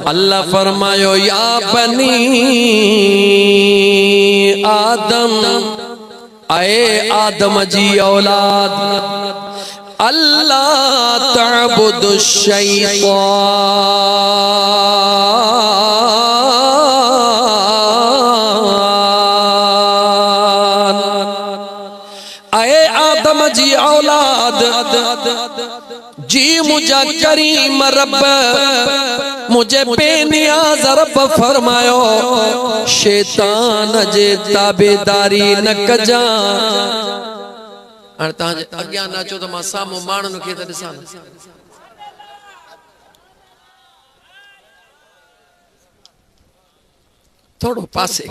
अल्लाह फरमायो या बनी आदम, आए आदम जी औलाद, अल्लाह तअबुदु शैतान। आए आदम जी औलाद जी मुझा करीम रब, मुझे बेनियाज रब फरमायो शैतान जे ताबेदारी न कजा। अॻियां न अचो त मां साम्हूं माण्हुनि खे त ॾिसां न। थोड़ो पासे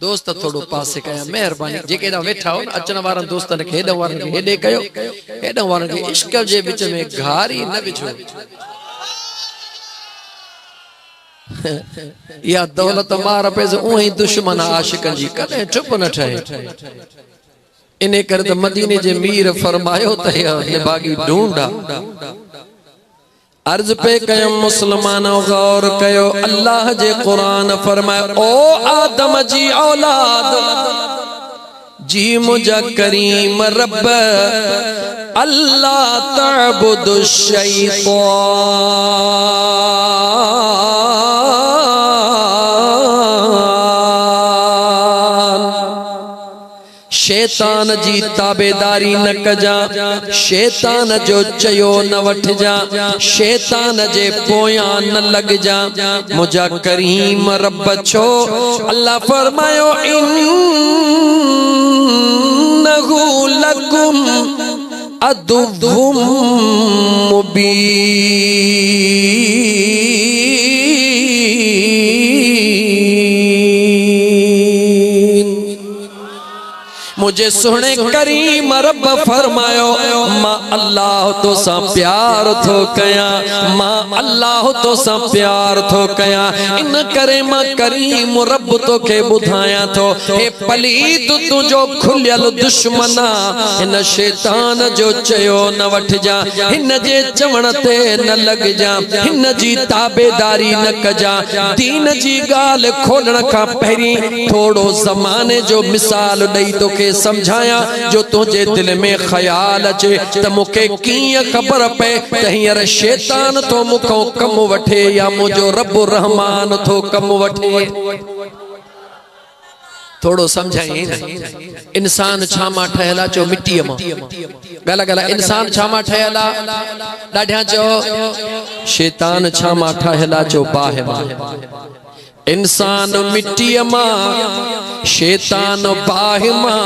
दोस्त, थोड़ो पासे कया मेहरबानी। जेके वेठा हो न अचण वारनि दोस्तनि खे हेॾे वारनि खे हेॾे कयो, हेॾे वारनि खे इश्क जे विच में घारी न विझो। या दौलत मार पे उहे ही दुश्मन आशिकन जी कदे चुप न ठहे। इने कर त मदीने जे मीर फरमायो त निभागी ढूंढा। अर्ज पे कयो मुसलमानो गौर कयो, अल्लाह जे कुरान फरमायो ओ आदम जी औलाद जी मुझा करीम रब, अल्लाह तअबुदु शैतान। शैतान जी ताबेदारी न कजा, शैतान जो चयो न वठ जा, शैतान जे पोयां न लग जा। मुझा करीम रब छो अल्लाह फरमायो इन्नहु लकुम अदुव्वुम मुझे सुने करीम रब फरमायो मां अल्लाह तो सा प्यार थो कया, मां अल्लाह तो सा प्यार थो कया। इन करे मां करीम रब तो के बुधाया थो हे पलीत तुझो खुलियल दुश्मना, इन शैतान जो चयो न वठ जा, इन जे चवण ते न लग जा, इन जी ताबेदारी न कजा। दीन जी गाल खोलण का पहिरी थोड़ो ज़माने जो मिसाल दई तो के समझाया जो तुझे दिल में ख्याल अचे त मुके कीअं ख़बर पए त हींअर शैतान तो मुखों कम वठे या मुझो रब रहमान तो कम वठे। थोड़ो समझाई न इंसान छामा ठहला चो मिट्टी मां, गला गला इंसान छामा ठहला ॾाढा चो शैतान छामा ठहला चो बाहि मां। इंसान मिट्टी मां शैतान बाहि मां।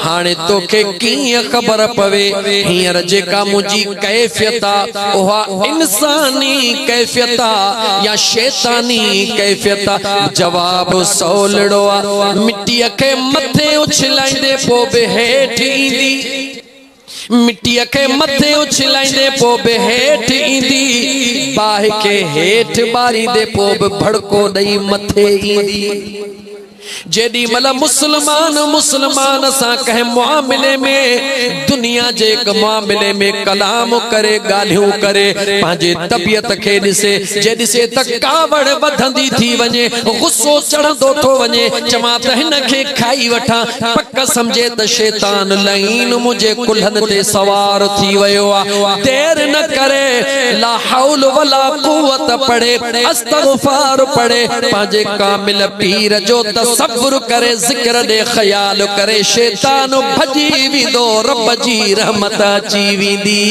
हाणे तोखे कीअं ख़बर पवे हींअर जेका मुंहिंजी कैफियत आहे उहा इंसानी कैफियत आहे या शैतानी कैफियत आहे? जवाब सवलड़ो आहे। मिट्टीअ खे मथे उछलाईंदे पोइ बि हेठि ईंदी, मिट्टीअ खे मथे उछलाईंदे पोइ बि हेठि ईंदी, बाहि खे हेठि ॿारींदे पोइ बि भड़को ॾेई मथे ईंदी। जेडी मल मुसलमान मुसलमान सा कह मुआमिले में दुनिया जे एक मुआमिले में कलाम करे गालियों करे पांजे तबियत के दिसे जे दिसे त कावड़ वधंदी थी वने, गुस्सो चढ़ंदो थो वने, चमा त हिन खे खाई वठा पक समझे त शैतान लाइन मुझे कुल्हन ते सवार थी वयो आ। देर न करे ला हौल वला कुव्वत पढ़े, अस्तगफार पढ़े, पांजे कामिल पीर जो तसव्वुर करे, जिक्र दे ख्याल करे, शैतान भजी विंदो, रब जी रहमत अची विंदी।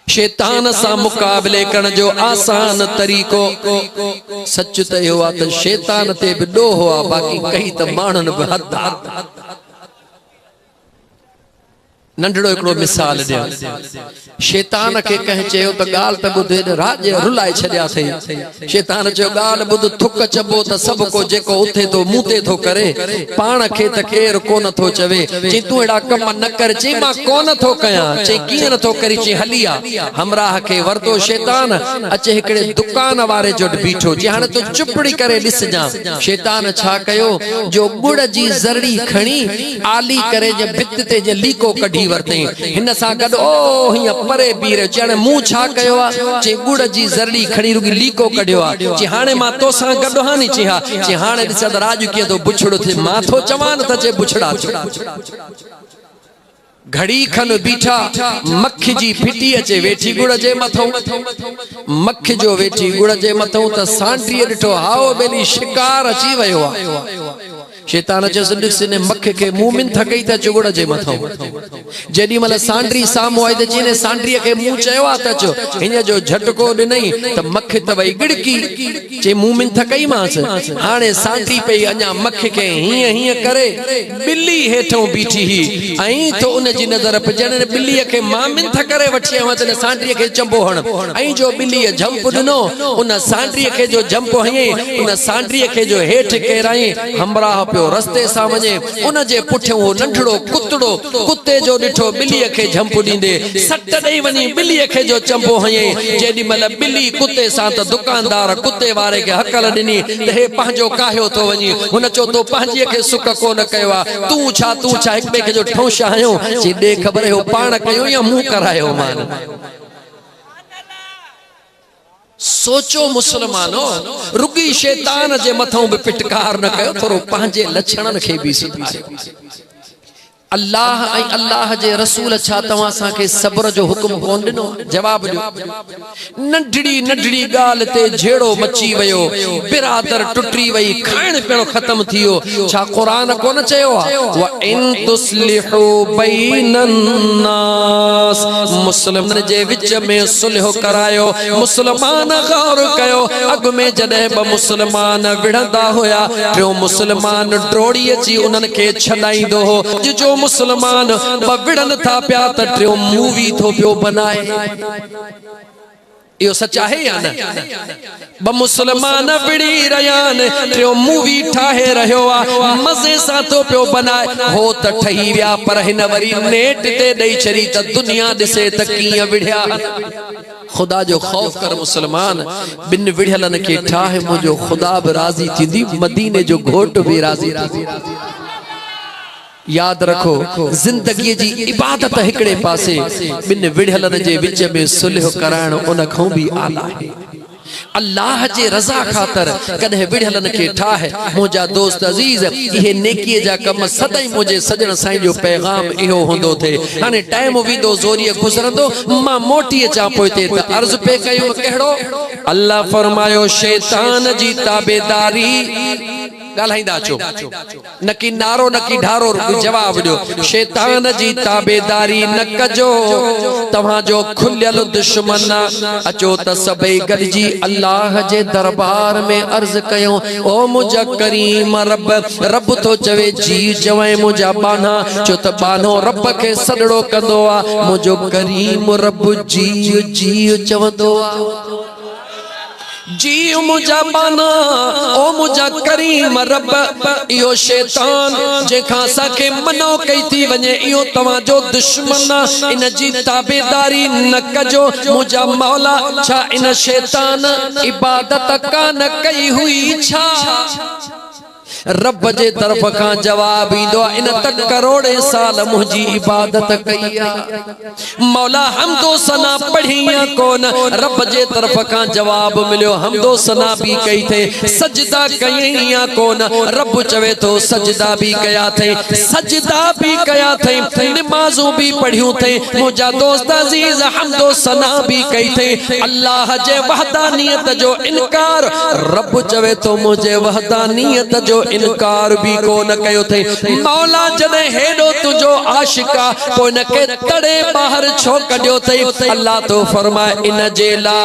शैतान सा मुकाबले करण जो आसान तरीको सच त इहो आहे त शैतान ते बि ॾोहो आहे, बाक़ी कई त माण्हुनि बि हद आहे। नंढड़ो हिकिड़ो मिसाल ॾियां। शैतान खे कंहिं चयो त ॻाल्हि त ॿुध, राज रुलाए छॾियासीं। शैतान चयो ॻाल्हि ॿुध, थुक चबो त सभु को जेको उथे थो मूं ते थो करे, पाण खे त केरु कोन थो चवे। चई तूं अहिड़ा कम न कर। चई मां कोन थो कयां। चई कीअं नथो करी? चई हली आ। हमराह खे वरतो शैतान, अचे हिकिड़े दुकान वारे जो बीठो। चई हाणे तूं चुपड़ी करे ॾिसजां। शैतान छा कयो जो गुड़ जी ज़रड़ी खणी आली करे जे भित ते जे लीको कढी वरतई हिन सां गॾु ओ हिय परे बीर चण मूं छा कयो आ चे गुड़ जी ज़रड़ी खणी रुगी लीको कढियो आ चे हाणे मां तो सां गॾु हां नी चे हाणे ॾिस त राज कीअं तो बुछड़ो थे माथो चवान त चे बुछड़ा घड़ी खन बीठा मक्खी जी फिटी अचे वेठी गुड़ जे मथो मक्खी जो वेठी गुड़ जे मथो त सांडरी ॾिठो हाओ बेली शिकार अची वयो आ शैतान चस ॾिस ने मक्खी के मुंह मिन थकई त चुगड़ जे मथो जेडी मल सांडरी सामो आई त चीने सांडरी के मुंह चयो आ त चो हिन जो झटको ॾिनई त मक्खी त वई गिड़की चे मुंह मिन थकई मास हाणे सांडरी पई अञा मक्खी के हिय हिय करे बिल्ली हेठों बीठी ही आई तो उन जी नजर पजण बिल्ली के मां मिन थ करे वठी आवा त सांडरी के चंबो हण आई जो बिल्ली जंप ॾिनो उन सांडरी के जो जंप हई उन सांडरी के जो हेठ केराई हमराह रस्ते सां वञे उन जे पुठियों वो नंढड़ो कुतड़ो कुत्ते जो ॾिठो बिल्ली के झंप ॾींदे सट ॾेई वञी बिल्ली के जो चंबो हयई जेडी मल बिल्ली कुत्ते सां त दुकानदार कुत्ते वारे के हकल ॾिनी त हे पंहिंजो काहियो तो वञी हुन चो तो पंहिंजे के सुख कोन कयो आ तू छा हिक ॿिए खे जो ठौंश आयो जे ॾे ख़बर हो पाण कयो या मुंह करायो मान सोचो मुसलमानो रुगी शैतान जे मथों भी पिटकार न कयो थोरो पंहिंजे लक्षणन खे भी सुधारियो अल्लाह ऐं अल्लाह जे रसूल छा तवां सा के सब्र जो हुक्म कोन दिनो जवाब दियो नंढड़ी नंढड़ी गाल ते झेड़ो मची वयो बिरादर टुटी वई खाण पेणो खत्म थियो छा कुरान कोन चयो आ व इन तुस्लिहु बैनन नास मुस्लिमन जे विच में सुलह करायो मुसलमान गौर कयो अग में जडे ब मुसलमान विढ़ंदा होया टियों मुसलमान ड्रोड़ी अची उनन के छडाईंदो हो जो मुसलमान विड़न था पिया त टियों मूवी थो पियो बनाए यो सच है या न ब मुसलमान विड़ी रयान टियों मूवी ठाहे रहियो आ मजे सां तो पियो बनाए हो त ठही विया पर हिन वरी नेट ते ॾेई छरी त दुनिया ॾिसे त कीअं विढ़िया खुदा जो खौफ कर मुसलमान बिन विढ़ियलन के ठाहे मुंहिंजो खुदा भी राजी थींदी मदीने जो घोट भी राजी याद रखो जिंदगी जी इबादत हिकड़े पासे बिन विढ़लन जे विच में सुलह कराइण उन खां भी आला है अल्लाह जे रजा खातर कदे विढ़लन के ठाहे मुझा दोस्त अजीज ये नेकी जा कम सदाई मुझे सजन साईं जो पैगाम इहो होंदो थे हाने टाइम विदो जोरिए गुजरंदो मां मोटी चा पोते त अर्ज पे कयो केड़ो अल्लाह फरमायो शैतान जी ताबेदारी गालाइंदा चो नकी नारो नकी ढारो जवाब दो शैतान जी ताबेदारी न कजो तवा जो खुलियल दुश्मन अचो त सबई गलजी अल्लाह जे दरबार में अर्ज कयो ओ मुझा करीम रब रब तो चवे जी जवे मुझा बाना चो त बानो रब के सदड़ो कंदो आ मुझो करीम रब जी जी चवंदो आ जी मुझा बाना ओ मुझा करीम रब यो शैतान जे खासा के मनो कई थी वने यो तवा जो दुश्मन इन जी ताबेदारी न कजो मुझा मौला छा इन शैतान इबादत का न कई हुई छा रब जे तरफ का जवाब इंदो इन तक करोड़े साल मुझी इबादत कईया मौला हम दो सना पढ़िया कौन रब जे तरफ का जवाब मिलो हम दो सना भी कई थे सजदा कईया कौन रब चवे तो सजदा भी कया थे सजदा भी कया थे नमाजों भी पढ़ियो थे मुझा दोस्त अजीज हम दो सना भी कई थे अल्लाह जे वहदानियत जो इनकार रब चवे तो मुझे वहदानियत जो इनकार भी को न कयो थे मौला जने हेडो तुझो आशिका कोई न के तड़े बाहर छो कडियो थे अल्लाह तो फरमाए इन जेला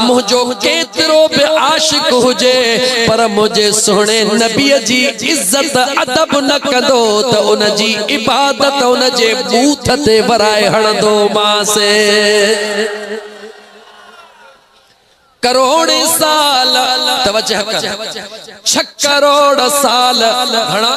मुझो केतरो बे आशिक हुजे पर मुझे सोने नबी जी इज्जत अदब न कदो त उन जी इबादत उन जे बूथ ते वराए हणदो मासे करोड़ साल तवज्जो कर 6 करोड़ साल घणा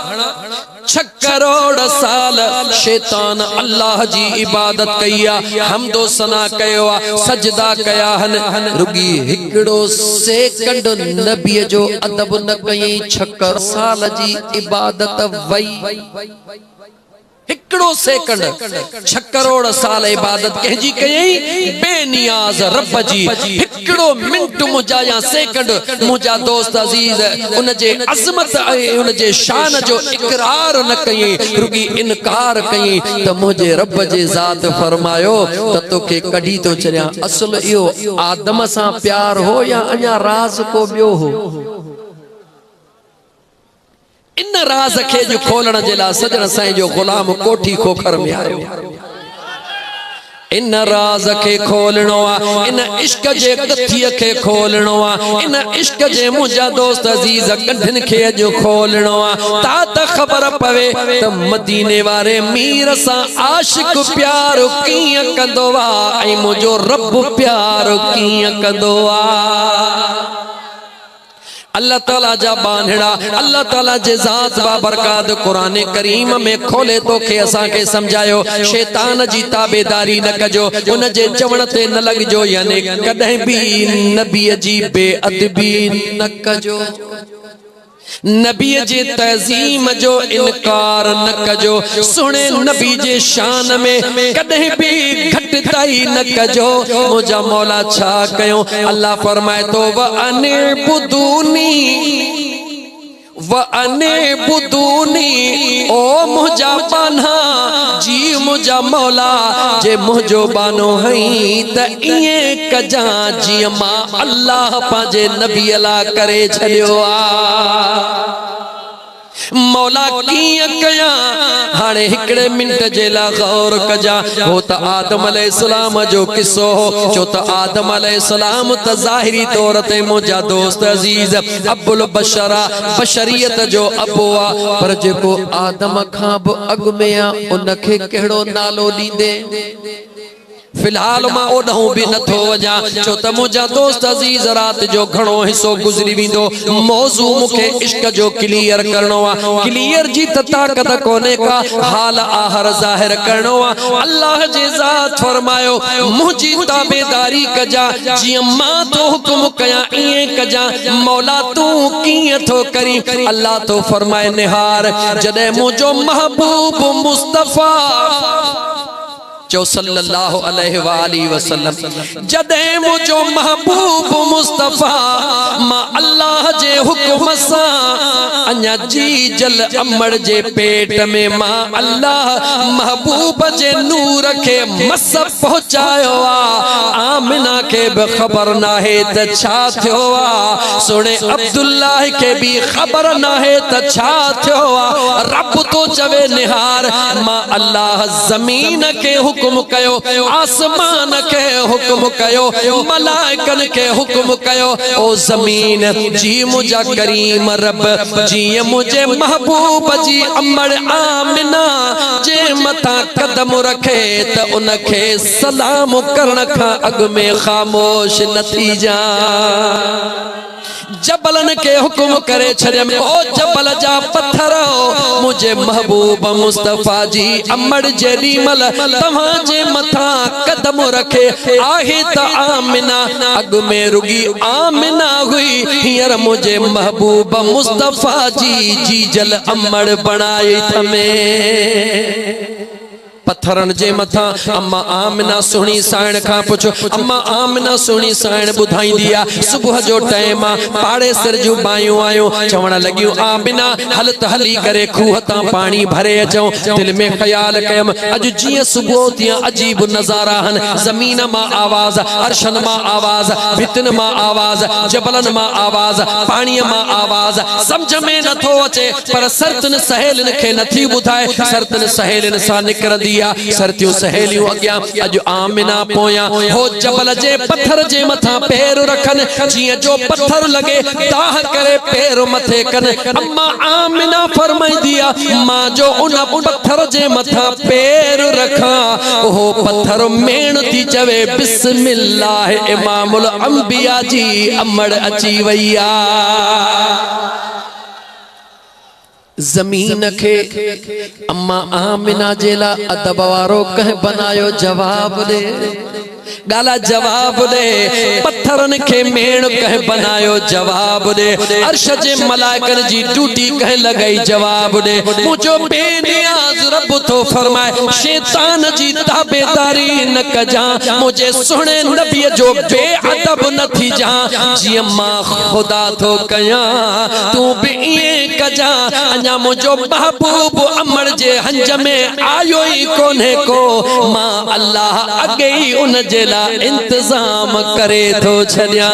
6 करोड़ साल शैतान अल्लाह जी इबादत कईया हमदो सना कयो सजदा कया हन रुगी हिकड़ो सेकंड नबी जो अदब न कई 6 करोड़ साल जी इबादत वई हिकड़ो सेकंड 6 करोड़ साल इबादत कंहिंजी कयई बेनियाज रब जी। हिकड़ो मिनट मुझा या सेकंड मुझा दोस्त अजीज उन जे अजमत उन जे शान जो इकरार न कयई, रुगी इनकार कयई त मुझे रब जे ज़ात फरमायो त तोखे कढी तो चरिया। असल इहो आदम सां प्यार हो या अञा राज को ॿियो हो? इन राज खे जो खोलण जे लाइ सजण साईं जो गुलाम कोठी खोखर में आयो। इन राज के खोलणो आ, इन इश्क जे कथीअ खे खोलणो आ, इन इश्क जे मुंहिंजा दोस्त अजीज गंढनि खे जो खोलणो आ। ता त ख़बर पवे त मदीने वारे मीर सां आशिक प्यार कीअं कंदो आ ऐं मुंहिंजो रब प्यार कीअं कंदो आ। अल्लाह ताला जा बांधड़ा अल्लाह ताला जे ज़ात बाबरकात कुरान करीम में खोले तो के असा के समझायो शैतान जी ताबेदारी न कजो, उन जे चवण ते न लगजो, यानी कदे भी नबी जी बेअदबी न कजो, नबी जे तज़ीम जो इनकार न कजो, सुने नबी जे शान में कदे भी घटताई न कजो। मुझा मौला छा कयो? अल्लाह फरमाए तो व अने बुदूनी ओ मुझा बाना जी मुझा मौला जे मुझो बानो हई त इए कजा जी मां अल्लाह पाजे नबी अला करे छलियो आ। मौला किया कया हाणे हिकड़े मिनट जे ला गौर कजा। हो त आदम अलैहिस्सलाम जो किस्सो हो, जो त आदम अलैहिस्सलाम त ज़ाहिरी तौर ते मुंहिंजा दोस्त अजीज अब्बुल बशरा बशरियत जो अबो आ, पर जेको आदम खां बि अॻु में आ उन खे कहिड़ो नालो ॾींदे? फिलहाल मां ओॾहूं बि नथो वञा, छो त मुंहिंजा दोस्त अजीज रात जो घणो हिस्सो गुज़री वेंदो। मौज़ू मूंखे इश्क जो क्लियर करणो आहे, क्लियर जी त ताक़त कोन्हे का, हाल आहर ज़ाहिर करणो आहे। अल्लाह जे ज़ात फरमायो मुंहिंजी ताबेदारी कजा, जीअं मां तो हुकुम कयां ईअं कजा। मौला तूं कीअं थो करी? अल्लाह तो फरमाए निहार जॾहिं मुंहिंजो महबूब मुस्तफ़ा जो सल्लल्लाहु अलैहि वाली वसल्लम जदे मुझो महबूब मुस्तफा मां अल्लाह जे हुक्म सा अन्या जी जल अमड़ जे पेट में मां अल्लाह महबूब जे नूर के मस पहुंचायो आ। आमिना के भी खबर ना है त छा थियो आ, सुने अब्दुल्लाह के भी खबर ना है त छा थियो आ। रब तो चवे निहार मां अल्लाह जमीन के हुक्म कयो, आसमान के हुक्म कयो, मलाइकन के हुक्म कयो, ओ जमीन जी मुझा करीम रब जी मुझे महबूब जी अमड़ आमिना जे मथा कदम रखे त उनखे सलाम करण खां अॻु में खामोश न थी जा। जबलन के हुक्म करे छड़म ओ जबल जा पत्थर मुझे महबूब मुस्तफा जी अमड़ जेडी मल तव्हां जे मथा कदम रखे आहे त आमिना अग में रुगी आमिना हुई, हींअर मुझे महबूब मुस्तफा जी जल अमड़ बनाई थमे। पत्थरन जे मथा अम्मा आमिना सुणी साइण खां पुछो, अम्मा आमिना सुणी साइण बुधाईंदी आ। सुबह जो टाइम आ, पाड़े सिर जूं बायूं आयूं, चवण लगियूं आमिना हल त हली करे खूह तां पानी भरे अचूं। दिल में ख्याल कयम अज जियां सुबह तियां अजीब नज़ारा हन, जमीन मां आवाज, अर्शन मां आवाज, भितन मां आवाज, जबलन मां आवाज, पानी मां आवाज, समझ में नथो अचे। पर सरतन सहेलिन खे नथी बुधाए, सरतन सहेलिन सां निकरंदी सरतियों सहेलियों अग्यां अज आमिना पोया हो जबल जे पत्थर जे मथा पैर रखन, जियां जो पत्थर लगे दाह करे पैर मथे कन। अम्मा आमिना फरमाई दिया मां जो उन पत्थर जे मथा पैर रखा ओ पत्थर मेण थी चवे बिस्मिल्लाह इमामुल अंबिया जी अमड़ अची वैया। जमीन के अम्मा आमिना जेला अदब वारो कह बनायो जवाब दे। गाला जवाब दे पत्थरन के मेण कह बनायो जवाब दे अर्श जे मलाइकन जी ड्यूटी कह लगाई जवाब दे मुझो बेनियाज रब तो फरमाए शैतान जी ताबेदारी न कजा मुझे सुने नबी जो बेअदब न थी जा जी मां खुदा तो कया तू भी ये कजा अञा मुझो महबूब अमर जे हंज में आयो ही कोने को मां अल्लाह अगे ही उन जे ला इंतजाम करे तो छलिया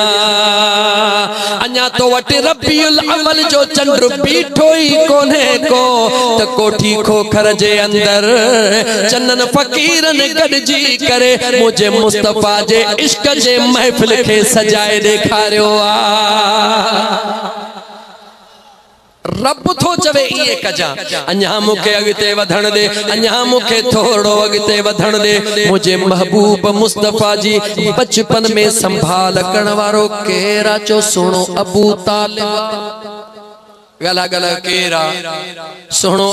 अञा तो वट रबीउल अव्वल जो चंद्र बीठो ही कोने को त कोठी खोखर जे अंदर चनन फकीरन गडजी करे मुझे मुस्तफा जे इश्क जे महफिल के सजाए दिखारियो आ रब तो चवे ये कजा अञा मुखे अगते वधण दे अञा मुखे थोड़ो अगते वधण दे मुझे महबूब मुस्तफा जी बचपन में संभाल करण वारो केरा चो सुनो अबू तालिब गला गला केरा सुनो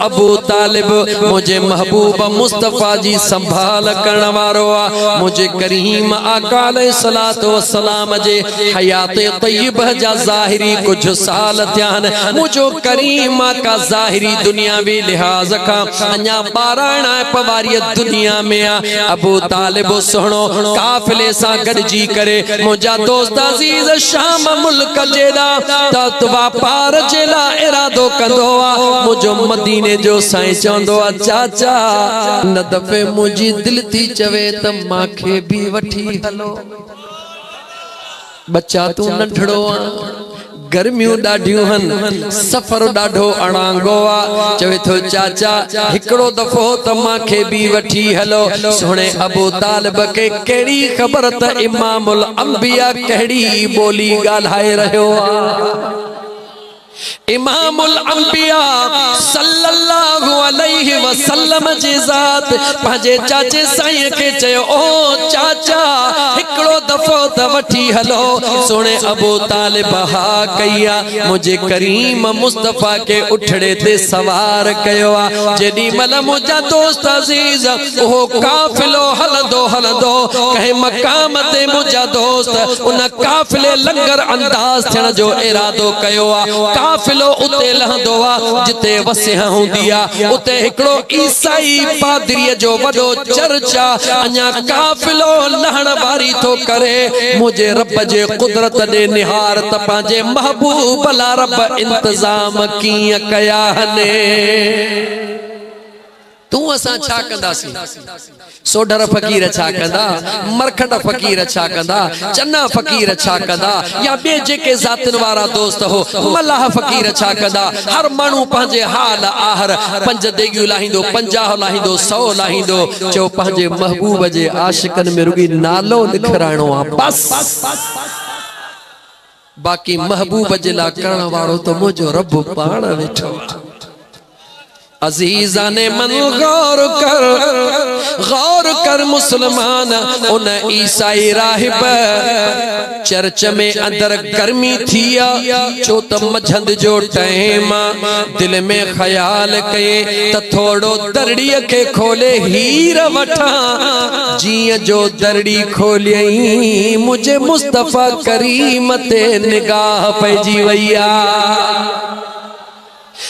अबू तालिब मुझे महबूब मुस्तफा जी संभाल करण वारो आ मुझे करीम आका अलैहिस्सलातु वस्सलाम जे हयात तय्यब जा ज़ाहिरी कुछ साल थियान मुझो करीम आका ज़ाहिरी दुनियावी लिहाज का अञा 12 पवारी दुनिया में आ अबू तालिब सुनो काफिले सा गडजी करे मुझा दोस्त अजीज शाम मुल्क जेदा त वापार जेला इरादो कंदो आ मुझो मदीने जो साईं चवंदो आ चाचा न दफ़े मुंहिंजी दिल थी चवे त मांखे भी वठी हलो बच्चा तू नंढड़ो आ गर्मियों ॾाढियूं हन सफ़र ॾाढो अणांगो आ चवे थो चाचा हिकिड़ो दफ़ो त मांखे भी वठी हलो सुणे अबू तालिब के कहिड़ी ख़बर त इमामुल अंबिया कहिड़ी ॿोली ॻाल्हाए रहियो आ इमामुल अंबिया सल्लल्लाहु अलैहि वसल्लम जी ज़ात पंहिंजे चाचे साईं के चयो ओ चाचा हिकिड़ो दफ़ो त वठी हलो सुणे अबू तालिब हा कया मुझे करीम मुस्तफा के उठड़े ते सवार कयो आ जेडी मल मुझा दोस्त अजीज ओ काफिलो हलदो कहे मकाम ते मुझा दोस्त उन काफिले लंगर अंदाज थियण जो इरादो कयो आ काफिलो उते लहंदो आ जिते वसिया हुंदी आ उते हिकड़ो ईसाई पादरी जो वडो चर्चा अञा काफिलो लहण वारी तो करे मुझे रब जे कुदरत दे निहार त पांजे महबूब ला रब इंतजाम कीअं कया हने तू असा छा कंदासी सोडर फकीर छा कंदा मरखंड फकीर छा कंदा चन्ना फकीर छा कंदा या बे जेके जातिन वारा दोस्त हो मल्लाह फकीर छा कंदा हर मानू पंहिंजे हाल आहर 5 देगियूं लाहींदो 50 लाहींदो 100 लाहींदो चो पंहिंजे महबूब जे आशिकन में रुगी नालो लिखराइणो आ बस बाकी महबूब जे ला करण वारो तो मुझो रब पाण वेठो अजीजा ने मन गौर कर मुसलमान उन ईसाई राहिब चर्च में अंदर गर्मी थिया छो त मझंद जो टाइम दिल में ख्याल कए त थोड़ो दरड़ी के खोले हीर वठा जिया जो दरड़ी खोलियई मुझे मुस्तफा करीम ते निगाह पैजी वैया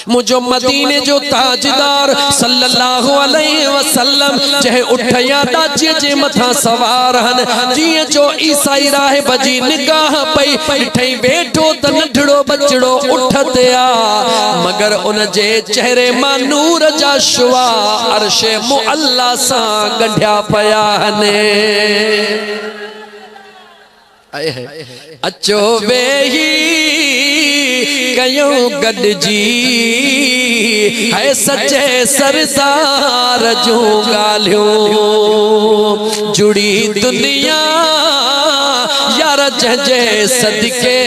मुझो मदीने जो ताजदार सल्लल्लाहु अलैहि वसल्लम जहे उठया दाचे जे मथा सवार हन जिए जो ईसाई राहिब जी निगाह पई ठई बैठो त नढड़ो बचड़ो उठते आ मगर उन जे चेहरे मा नूर जा शुआ अर्श मुअल्ला सा गंढिया पया हने अचो वेही कयो गडजी है सच्चे सरदार जो गालियो जुड़ी दुनिया यार जजे सदके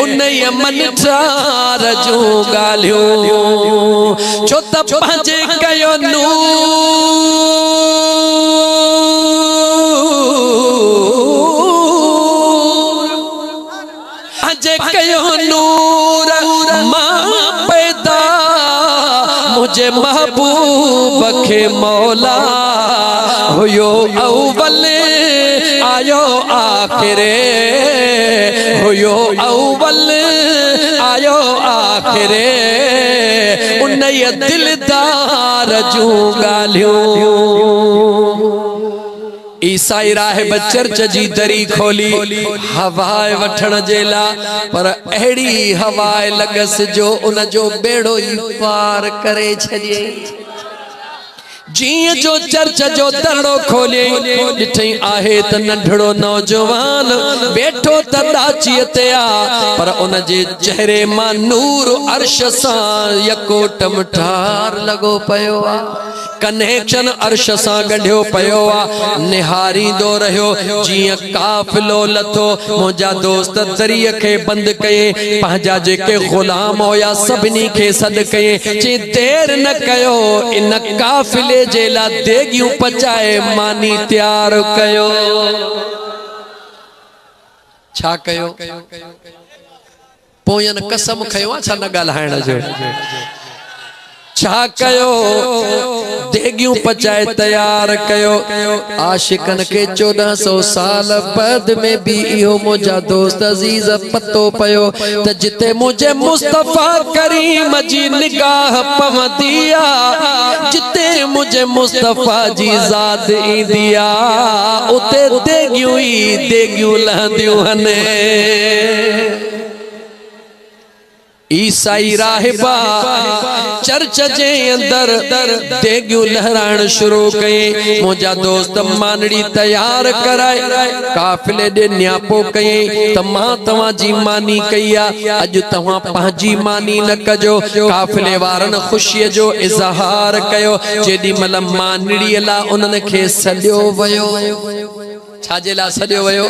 उन मन ठार जो गालियो छो त पंहिंजे कयो नूर मां पैदा मुझे महबूब के मौला हुयो अव्वल आयो आखिरे, हुयो अव्वल आयो आखिरे, उन दिलदार जूं ॻाल्हियूं। ईसाई राहिब चर्च जी दरी खोली हवाए वठण जे लाइ, पर अहिड़ी हवाए लॻसि जो उन जो बेड़ो ई पार करे छॾियई। जीअं जो चर्च जो दड़ो खोले ॾिठई आहे त नंढड़ो नौजवान वेठो त ॾाचीअ ते आ, पर उन जे चेहरे मां नूर अर्श सां यको टमठार लॻो पियो आ, कनेक्शन अर्श सां गंढियो पियो आ। निहारींदो रहियो जीअं काफ़िलो लथो। मुंहिंजा दोस्त दरीअ खे बंदि कये, पंहिंजा जेके ग़ुलाम हुया सभिनी खे सॾु कये, चई देर न कयो, इन काफ़िले जे लाइ देगियूं पचाए मानी तैयार कयो। छा कयो? पोयन कसम खयो आ, छा न ॻाल्हाइण जो। छा कयो? देगियूं पचाए तैयार कयो। आशिकन के 1400 साल बाद में भी इहो मुंहिंजा दोस्त अजीज पतो पयो त जिते मुझे मुस्तफा करीम जी निगाह पवंदी आ, जिते मुझे मुस्तफा जी ज़ात ईंदी आ, उते देगियूं ई देगियूं लहंदियूं हने। ईसाई राहिबा चर्च जे अंदर देगियूं लहराइण शुरू कई। मुंहिंजा दोस्त मानड़ी तैयार कराए काफ़िले ॾे न्यापो कई त मां तव्हांजी मानी कई आहे, अॼु तव्हां पंहिंजी मानी न कजो। काफ़िले वारनि ख़ुशीअ जो इज़हार कयो। जेॾी महिल मानड़ीअ लाइ उन्हनि खे सॾियो वियो। छाजे लाइ सॾियो वियो?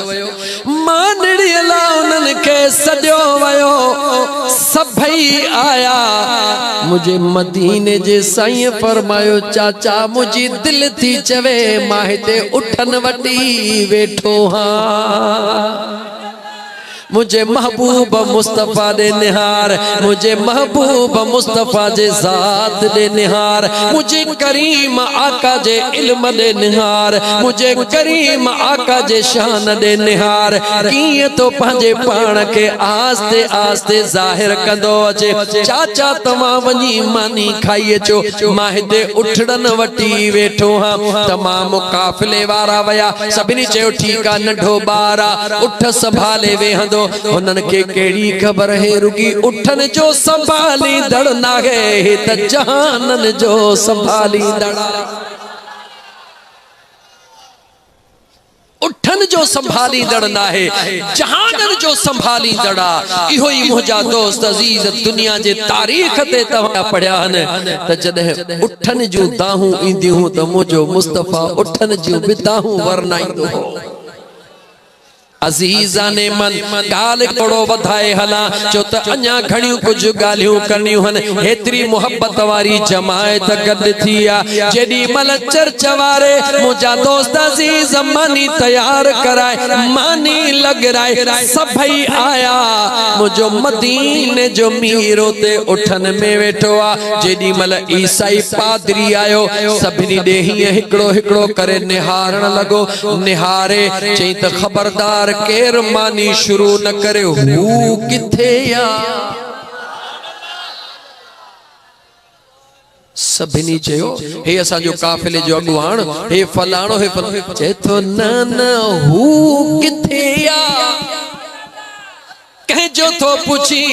मानड़ीअ लाइ उन्हनि खे सॾियो वियो। सभई आया। मुझे मदीने जे साईं फरमायो, चाचा मुझी दिल थी चवे मां हिते उठन वटी वेठो हां। मुझे महबूब मुस्तफा दे निहार, मुझे महबूब मुस्तफा जे ज़ात दे निहार, मुझे करीम आका जे इल्म दे निहार, मुझे करीम आका जे शान दे निहार। कीअं तो पंहिंजे पाण के आस्ते आस्ते ज़ाहिर कंदो अचे। चाचा तव्हां वञी मानी खाई अचो, मां हिते उठड़न वटी वेठो हां। तमाम काफ़िले वारा वया। सभिनी चयो ठीकु आहे, नंढो ॿार आहे, उठ संभाले वेहंदो। उन्हनि खे कहिड़ी ख़बर है, रुगी उठन जो संभालींदड़ नाहे त जहानन जो संभालींदड़। उठन जो संभालींदड़ नाहे, जहानन जो संभालींदड़। इहो ई मुंहिंजा दोस्त अजीज दुनिया जे तारीख़ ते तव्हां पढ़िया आहिनि त जॾहिं उठन जूं दाहूं ईंदियूं त मुंहिंजो मुस्तफ़ा उठन जूं बिदाहूं वर्णाईंदो हो। अजीज़ा ने मन गाल कोड़ो वधाए हला, जो त अञा घणियूं कुछ गालियूं करनियूं हन। हेतरी मोहब्बत वारी जमायत गॾु थी आ। जेॾी महिल चर्च वारे मुंहिंजा दोस्त अजीज मानी तैयार कराए, मानी लॻराए, सभई आया। मुंहिंजो मदीने जो मीर उते उठन में वेठो आ। जेॾी महिल ईसाई पादरी आयो, सभिनी ॾे हीअं हिकिड़ो हिकिड़ो करे निहारण लॻो। निहारे चई त ख़बरदार केर मानी शुरू न करे, हू किथे या? सभिनी चयो हे असांजो काफ़िले जो अॻुवाण, हे फलाणो, हे फलाणो। चए थो न न, हू किथे या? कंहिंजो थो पुछी?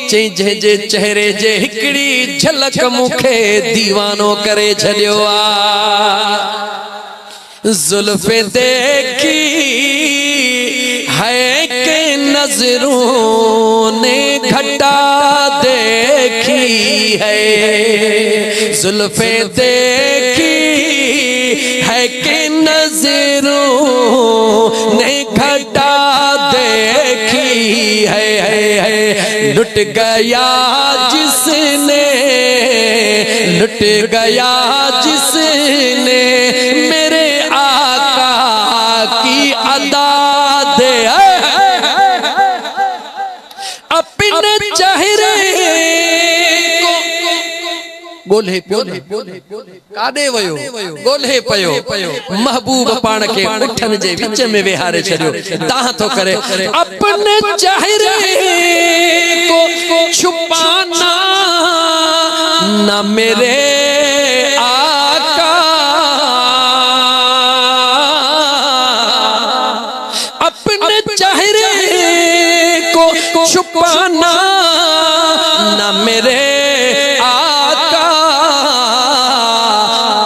चई जंहिंजे चेहरे जे हिकिड़ी झलक मूंखे दीवानो करे छॾियो आ। जुल्फ़े देखी है के नजरों ने घटा देखी है, जुल्फ़े देखी है के नजरों ने घटा देखी है। लुट गया जिसने, लुट गया जिसने मेरे आका की अदा दे। अपने चेहरे को गोले काडे वयो गोले पयो महबूब पान के उठन जे विच में विहारे छड़ियो दाह तो करे अपने चेहरे को छुपाना न मेरे आका अपने चेहरे को छुपाना न मेरे आका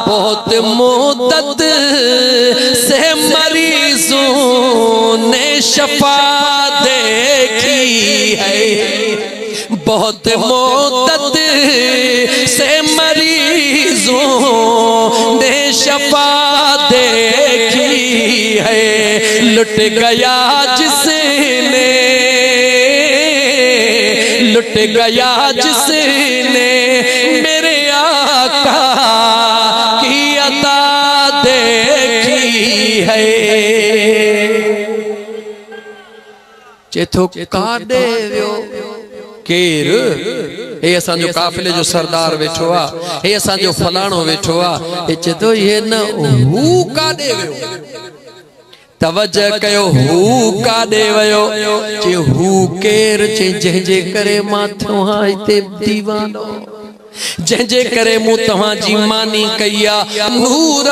बहुत मुद्दत से मरीजों ने शफा देखी है बहुत मुद्दत से मरीजों ने शफा देखी है लुट गया जिसने लुट गया जिसने मेरे आका की अता देखी है चेथो काडे वियो केर हे असांजो काफिले जो सरदार वेठो आ हे असांजो फलाणो वेठो आ हे चेतो ये न हू काडे वियो तवज्जो कयो हू काडे वयो चे हू केर चे जंहिंजे करे मां थवा हिते दीवानो जंहिंजे करे मूं तव्हां जी मानी कया नूर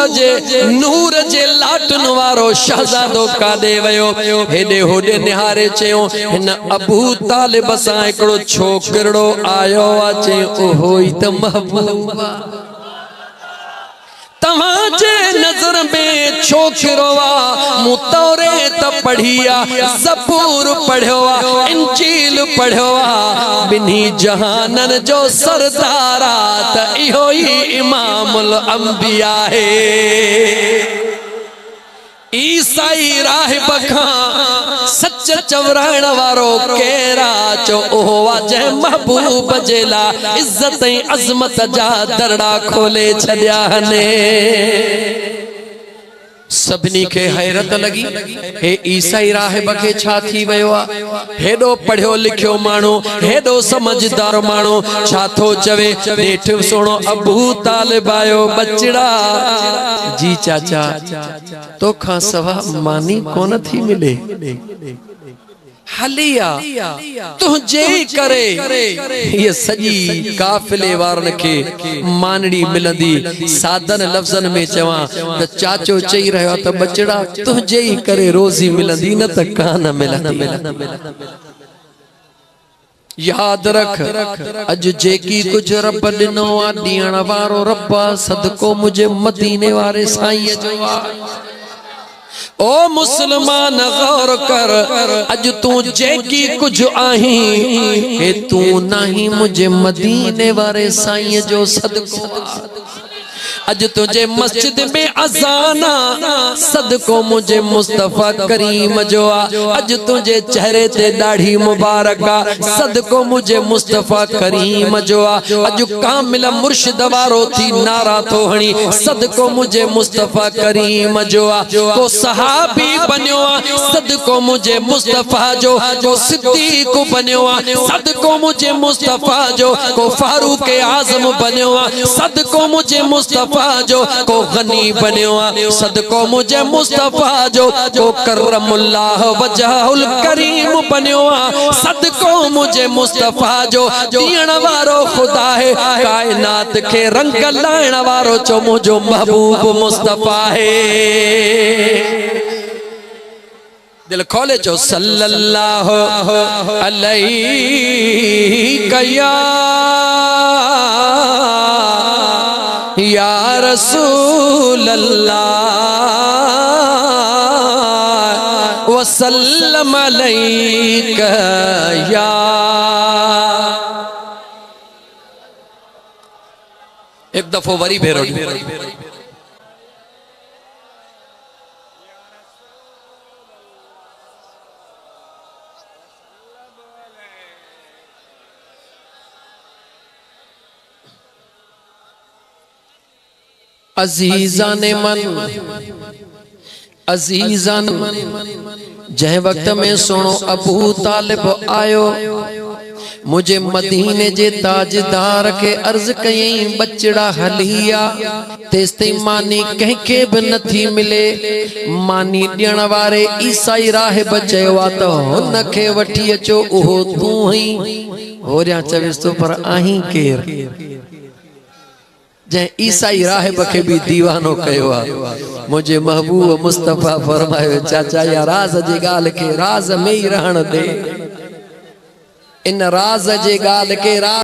जे लाटन वारो शहजादो काडे वयो हेडे होडे निहारे चयो हिन अबू तालिब सां हिकड़ो छोकरो आयो आ चे ओहो ई त महबूबा तव्हांजे नजर में छोकरो आ मूं तौरेत पढ़ी आ ज़बूर पढ़ियो आ इंजील पढ़ियो आ बिन्ही जहानन जो सरदार आ त इहो ई इमामुल अंबिया है ईसाई राहिब खां सच चवराइण वारो केरा चो ओहो जंहिं महबूब जे लाइ इज्जत ऐं अज़मत जा दरड़ा खोले छॾिया ने सभिनी के हैरत लगी हे ईसाई राहिब के छा थी वयो आ हेडो पढ़ियो लिखियो मानो हेडो समझदार मानो छा थो चवे नेठ सोणो अबू तालिब आयो बचड़ा जी चाचा तो खां सवा मानी कोन थी मिले हलिया तुझे करे ये सजी काफिले वारन के मानड़ी मिलंदी सादन लफ्जन में चवा त चाचो चई रहो त बचड़ा तुझे करे रोजी मिलंदी न त कान मिलंदी याद रख अज जेकी कुछ रब दिनो आ दियण वारो रब्बा सदको मुझे मदीने वारे साईं जो आ ओ मुसलमान गौर कर अज तू जेकी कुछ आही हे तू नहीं मुझे मदीने वारे साईं जो सदको अज तुझे मस्जिद में अजाना सदको मुझे मुस्तफा करीम जो आ अज तुझे चेहरे ते दाढ़ी मुबारका सदको मुझे मुस्तफा करीम जो आ अज कामिल मुर्शिद वारो थी नारा तो हणी सदको मुझे मुस्तफा करीम जो आ को सहाबी बन्यो आ सदको मुझे मुस्तफा जो को सिद्दीक बन्यो आ सदको मुझे मुस्तफा जो को फारूक आजम बन्यो आ सदको मुझे मुस्तफा जो को गनी बन्यो आ सदको मुझे मुस्तफा जो को करमुल्लाह वजहुल करीम बन्यो आ सदको मुझे मुस्तफा जो दियण वारो खुदा है कायनात के रंग लाइण वारो चो मुझो महबूब मुस्तफा है दिल खोले चो सल्लल्लाहु अलैहि या रसूल अल्लाह वसल्लम अलैका या एक दफो वरी भेरो अजीजाने मन जह वक्त में सुनो अबू तालिब आयो मुझे मदीने जे ताजदार के अर्ज कयई बचड़ा हलिया तेस्ते मानी कंहिंखे बि नथी मिले मानी ॾियण वारे ईसाई राहिब चयो आ त हुनखे वठी अचो उहो तूं ई होरिया चविस तो पर आहीं केर जै ईसाई राहिब के भी दीवानो कयो आ मुझे महबूब मुस्तफा फरमायो चाचा या राज जी गाल के राज में ही रहण दे इन राज जे गाल के राज